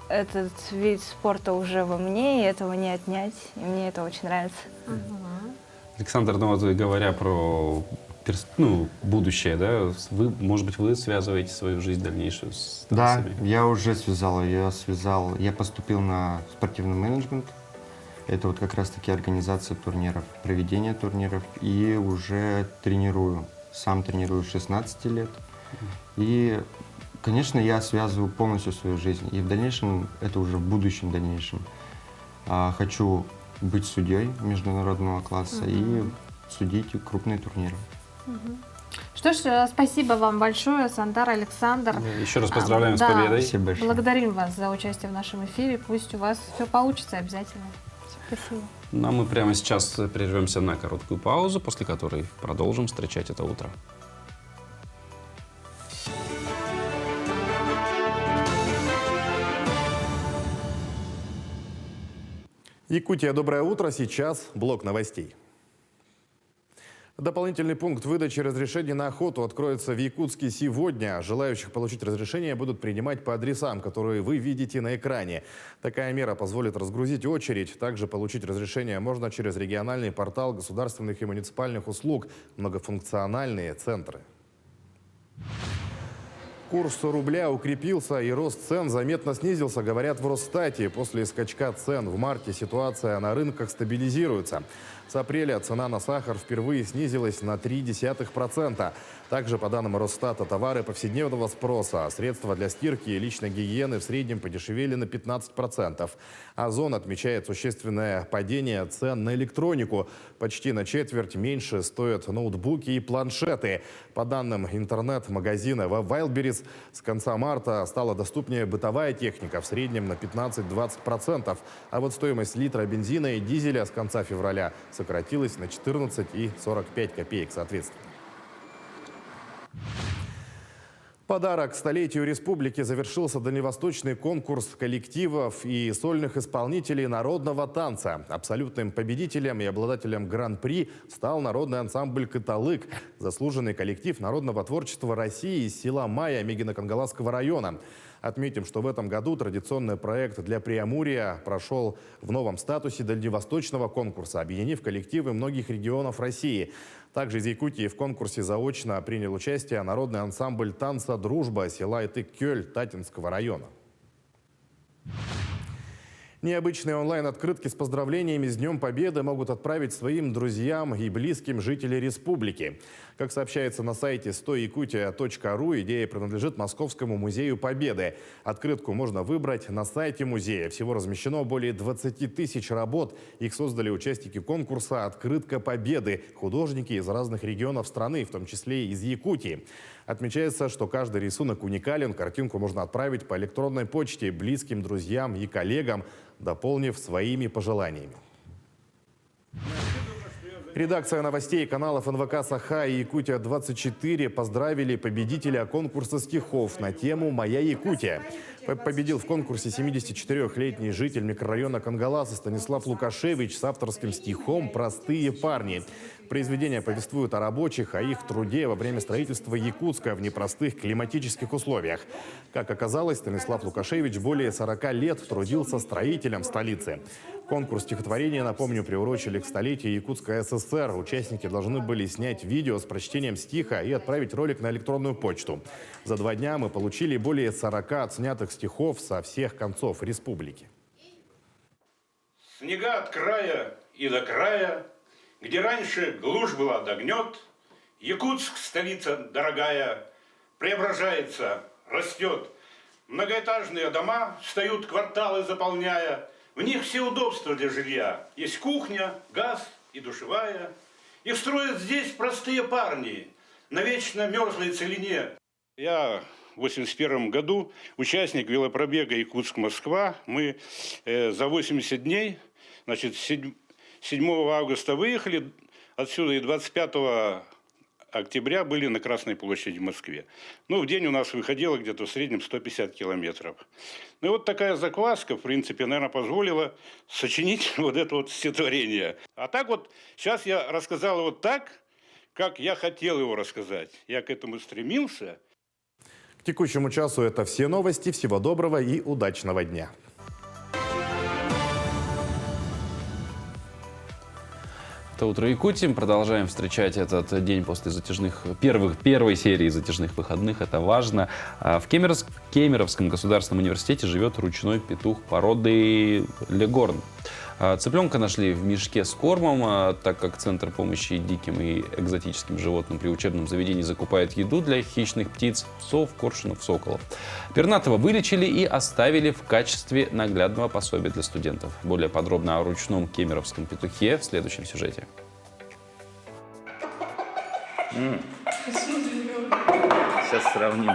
этот вид спорта уже во мне, и этого не отнять, и мне это очень нравится. Александр, ну вот говоря про будущее, да, вы, может быть, вы связываете свою жизнь дальнейшую с танцами? Да, я уже связал, я поступил на спортивный менеджмент, это вот как раз-таки организация турниров, проведение турниров, и уже сам тренирую с 16 лет, и, конечно, я связываю полностью свою жизнь, и в дальнейшем, это уже в будущем дальнейшем, хочу быть судьей международного класса и судить крупные турниры. Что ж, спасибо вам большое, Сандар, Александр. Еще раз поздравляем с победой. Спасибо большое. Благодарим вас за участие в нашем эфире. Пусть у вас все получится обязательно. Спасибо. Ну а мы прямо сейчас прервемся на короткую паузу, после которой продолжим встречать это утро. Якутия, доброе утро. Сейчас блок новостей. Дополнительный пункт выдачи разрешений на охоту откроется в Якутске сегодня. Желающих получить разрешение будут принимать по адресам, которые вы видите на экране. Такая мера позволит разгрузить очередь. Также получить разрешение можно через региональный портал государственных и муниципальных услуг, многофункциональные центры. Курс рубля укрепился и рост цен заметно снизился, говорят в Росстате. После скачка цен в марте ситуация на рынках стабилизируется. С апреля цена на сахар впервые снизилась на 0,3%. Также, по данным Росстата, товары повседневного спроса, средства для стирки и личной гигиены в среднем подешевели на 15%. Озон отмечает существенное падение цен на электронику. Почти на четверть меньше стоят ноутбуки и планшеты. По данным интернет-магазина Wildberries, с конца марта стала доступнее бытовая техника в среднем на 15-20%. А вот стоимость литра бензина и дизеля с конца февраля сократилась на 14 и 45 копеек соответственно. Подарок столетию республики завершился дальневосточный конкурс коллективов и сольных исполнителей народного танца. Абсолютным победителем и обладателем гран-при стал народный ансамбль «Кыталык», заслуженный коллектив народного творчества России из села Майя Мегино-Кангаласского района. Отметим, что в этом году традиционный проект для Преамурья прошел в новом статусе дальневосточного конкурса, объединив коллективы многих регионов России. Также из Якутии в конкурсе заочно принял участие народный ансамбль танца «Дружба» села Итык-Кёль Татинского района. Необычные онлайн-открытки с поздравлениями с Днем Победы могут отправить своим друзьям и близким жители республики. Как сообщается на сайте stoyakutia.ru, идея принадлежит Московскому музею Победы. Открытку можно выбрать на сайте музея. Всего размещено более 20 тысяч работ. Их создали участники конкурса «Открытка Победы», художники из разных регионов страны, в том числе из Якутии. Отмечается, что каждый рисунок уникален. Картинку можно отправить по электронной почте близким, друзьям и коллегам, дополнив своими пожеланиями. Редакция новостей каналов НВК «Саха» и «Якутия-24» поздравили победителя конкурса стихов на тему «Моя Якутия». Победил в конкурсе 74-летний житель микрорайона Кангаласа Станислав Лукашевич с авторским стихом «Простые парни». Произведение повествует о рабочих, о их труде во время строительства Якутска в непростых климатических условиях. Как оказалось, Станислав Лукашевич более 40 лет трудился строителем столицы. Конкурс стихотворения, напомню, приурочили к столетию Якутской ССР. Участники должны были снять видео с прочтением стиха и отправить ролик на электронную почту. За 2 дня мы получили более 40 отснятых стихов со всех концов республики. Снега от края и до края, где раньше глушь была да гнет, Якутск, столица дорогая, преображается, растет. Многоэтажные дома встают, кварталы заполняя. В них все удобства для жилья. Есть кухня, газ и душевая. Их строят здесь простые парни на вечно мерзлой целине. Я в 1981 году участник велопробега Якутск-Москва. Мы за 80 дней, значит, 7 августа выехали отсюда и 25 октября были на Красной площади в Москве. Ну, в день у нас выходило где-то в среднем 150 километров. Ну, и вот такая закваска, в принципе, наверное, позволила сочинить вот это вот стихотворение. А так вот, сейчас я рассказал его так, как я хотел его рассказать. Я к этому стремился. К текущему часу это все новости. Всего доброго и удачного дня. Это «Утро Якутии». Продолжаем встречать этот день после первой серии затяжных выходных. Это важно. В Кемеровском государственном университете живет ручной петух породы легорн. Цыпленка нашли в мешке с кормом, так как Центр помощи диким и экзотическим животным при учебном заведении закупает еду для хищных птиц, сов, коршунов, соколов. Пернатого вылечили и оставили в качестве наглядного пособия для студентов. Более подробно о ручном кемеровском петухе в следующем сюжете. Сейчас сравним.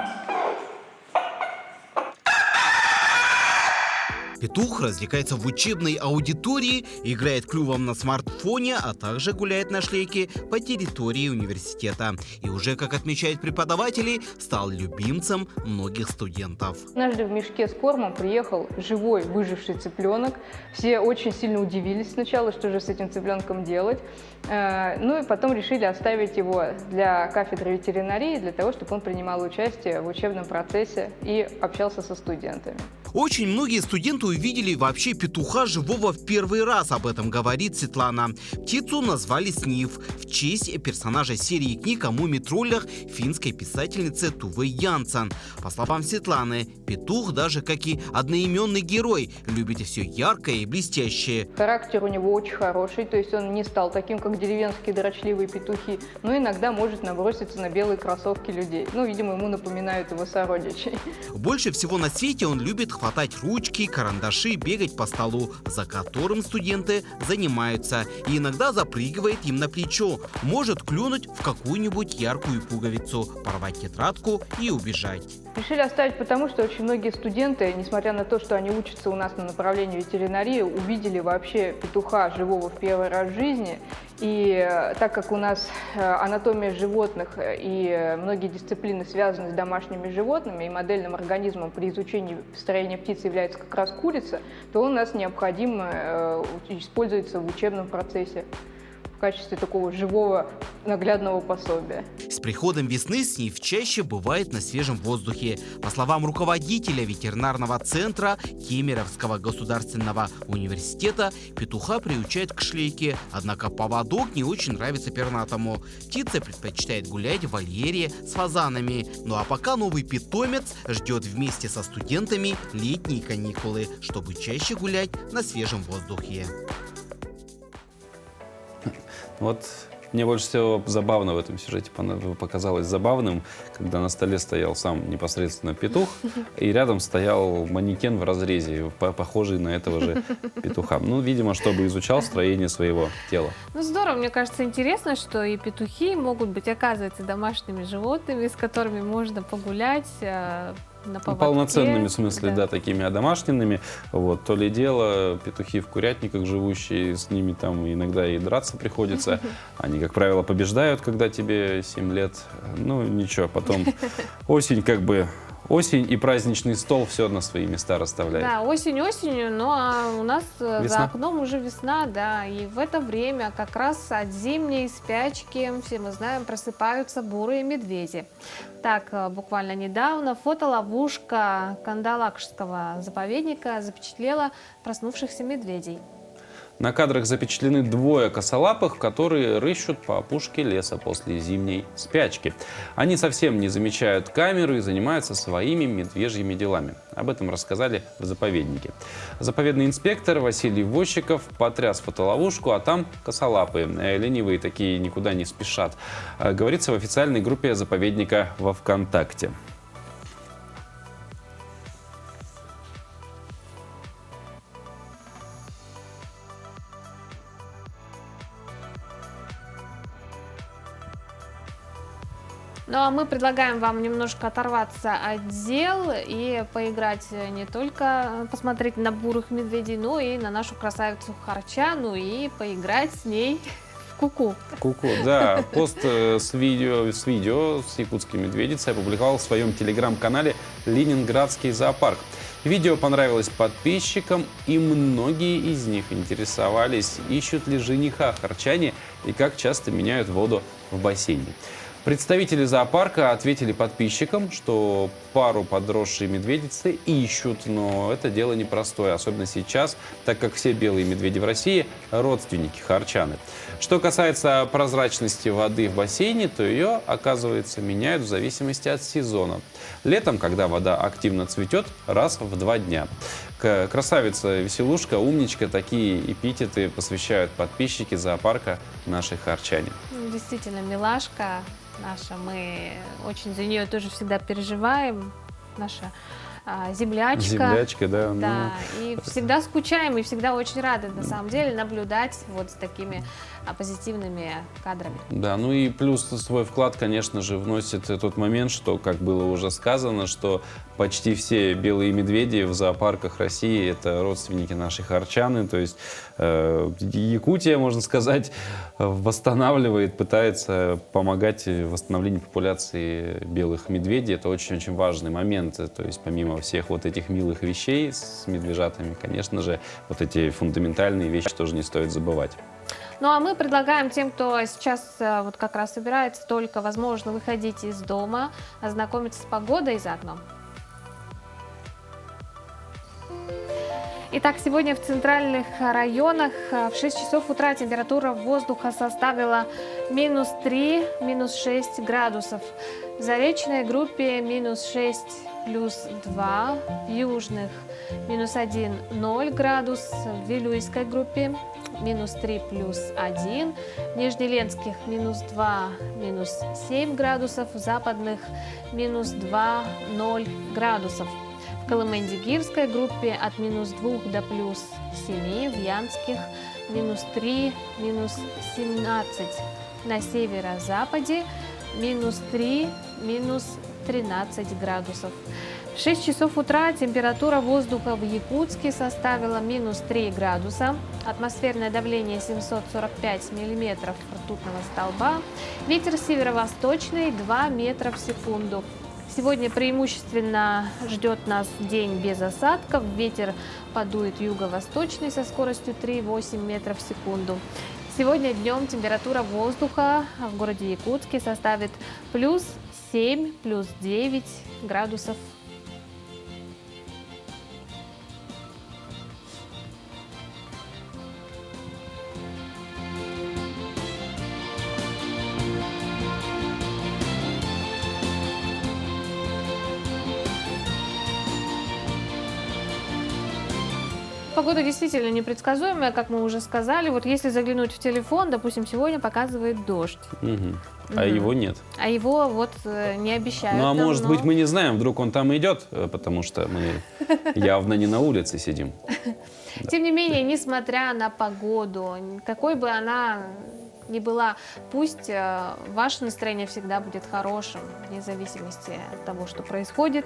Петух развлекается в учебной аудитории, играет клювом на смартфоне, а также гуляет на шлейке по территории университета. И уже, как отмечают преподаватели, стал любимцем многих студентов. Однажды в мешке с кормом приехал живой выживший цыпленок. Все очень сильно удивились сначала, что же с этим цыпленком делать. Ну и потом решили оставить его для кафедры ветеринарии, для того, чтобы он принимал участие в учебном процессе и общался со студентами. Очень многие студенты увидели вообще петуха живого в первый раз, об этом говорит Светлана. Птицу назвали Сниф в честь персонажа серии книг о муми-троллях финской писательницы Туве Янсен. По словам Светланы, петух, даже как и одноименный герой, любит все яркое и блестящее. Характер у него очень хороший, то есть он не стал таким, как деревенские дрочливые петухи, но иногда может наброситься на белые кроссовки людей. Ну, видимо, ему напоминают его сородичей. Больше всего на свете он любит хватать ручки, карандаши, бегать по столу, за которым студенты занимаются, и иногда запрыгивает им на плечо. Может клюнуть в какую-нибудь яркую пуговицу, порвать тетрадку и убежать. Решили оставить потому, что очень многие студенты, несмотря на то, что они учатся у нас на направлении ветеринарии, увидели вообще петуха живого в первый раз в жизни. И так как у нас анатомия животных и многие дисциплины связаны с домашними животными, и модельным организмом при изучении строения птицы является как раз курица, то у нас необходимо используется в учебном процессе в качестве такого живого наглядного пособия. С приходом весны сниф чаще бывает на свежем воздухе. По словам руководителя ветеринарного центра Кемеровского государственного университета, петуха приучают к шлейке, однако поводок не очень нравится пернатому. Птица предпочитает гулять в вольере с фазанами. Ну а пока новый питомец ждет вместе со студентами летние каникулы, чтобы чаще гулять на свежем воздухе. Вот мне больше всего забавно в этом сюжете показалось забавным, когда на столе стоял сам непосредственно петух, и рядом стоял манекен в разрезе, похожий на этого же петуха. Ну, видимо, чтобы изучал строение своего тела. Ну, здорово, мне кажется, интересно, что и петухи могут быть, оказывается, домашними животными, с которыми можно погулять, на поводке. Полноценными, в смысле, да, такими одомашненными. Вот. То ли дело, петухи в курятниках живущие, с ними там иногда и драться приходится. Они, как правило, побеждают, когда тебе 7 лет. Ну, ничего, потом осень Осень и праздничный стол все на свои места расставляет. Да, осень осенью, но у нас Весна. за окном уже весна, да, и в это время как раз от зимней спячки, все мы знаем, просыпаются бурые медведи. Так, буквально недавно фотоловушка Кандалакшского заповедника запечатлела проснувшихся медведей. На кадрах запечатлены двое косолапых, которые рыщут по опушке леса после зимней спячки. Они совсем не замечают камеру и занимаются своими медвежьими делами. Об этом рассказали в заповеднике. Заповедный инспектор Василий Возчиков потряс фотоловушку, а там косолапые, ленивые такие, никуда не спешат. Говорится в официальной группе заповедника во ВКонтакте. Ну а мы предлагаем вам немножко оторваться от дел и поиграть не только, посмотреть на бурых медведей, но и на нашу красавицу Харчану и поиграть с ней в куку. Куку, да. Пост с видео с якутской медведицей опубликовал в своем телеграм-канале «Ленинградский зоопарк». Видео понравилось подписчикам, и многие из них интересовались, ищут ли жениха Харчане и как часто меняют воду в бассейне. Представители зоопарка ответили подписчикам, что пару подросшие медведицы ищут, но это дело непростое, особенно сейчас, так как все белые медведи в России – родственники Харчаны. Что касается прозрачности воды в бассейне, то ее, оказывается, меняют в зависимости от сезона. Летом, когда вода активно цветет, раз в 2 дня. Красавица, веселушка, умничка – такие эпитеты посвящают подписчики зоопарка нашей Харчане. Действительно, милашка наша, мы очень за нее тоже всегда переживаем, наша землячка. Землячка, да. Да, и всегда скучаем, и всегда очень рады, на самом деле, наблюдать вот с такими позитивными кадрами. Да, ну и плюс свой вклад, конечно же, вносит тот момент, что, как было уже сказано, что почти все белые медведи в зоопарках России – это родственники нашей Харчаны, то есть Якутия, можно сказать, восстанавливает, пытается помогать в восстановлении популяции белых медведей. Это очень-очень важный момент, то есть помимо всех вот этих милых вещей с медвежатами, конечно же, вот эти фундаментальные вещи тоже не стоит забывать. Ну а мы предлагаем тем, кто сейчас вот как раз собирается, только возможно выходить из дома, ознакомиться с погодой за окном. Итак, сегодня в центральных районах в 6 часов утра температура воздуха составила -3, -6 градусов. В Заречной группе -6 +2, в южных -1, 0 градус, в Вилюйской группе -3 +1, в Нижнеленских -2, -7 градусов, в западных -2, 0 градусов. В Колымендигирской группе от -2 до +7, в Янских -3, -17. На северо-западе -3, 13 градусов. В 6 часов утра температура воздуха в Якутске составила минус 3 градуса. Атмосферное давление 745 миллиметров ртутного столба. Ветер северо-восточный 2 метра в секунду. Сегодня преимущественно ждет нас день без осадков. Ветер подует юго-восточный со скоростью 3,8 метров в секунду. Сегодня днем температура воздуха в городе Якутске составит плюс 7, плюс 9 градусов. Погода действительно непредсказуемая, как мы уже сказали. Вот если заглянуть в телефон, допустим, сегодня показывает дождь. А его нет. А его вот не обещают. Ну, а нам, может быть, мы не знаем, вдруг он там идет, потому что мы явно не на улице сидим. Тем не менее, несмотря на погоду, какой бы она ни была, пусть ваше настроение всегда будет хорошим, вне зависимости от того, что происходит.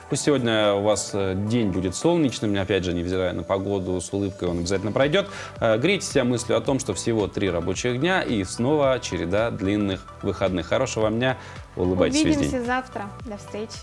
Пусть сегодня у вас день будет солнечным, опять же, невзирая на погоду, с улыбкой он обязательно пройдет. Грейте себя мыслью о том, что всего 3 рабочих дня и снова череда длинных выходных. Хорошего вам дня, улыбайтесь весь день. Увидимся завтра. До встречи.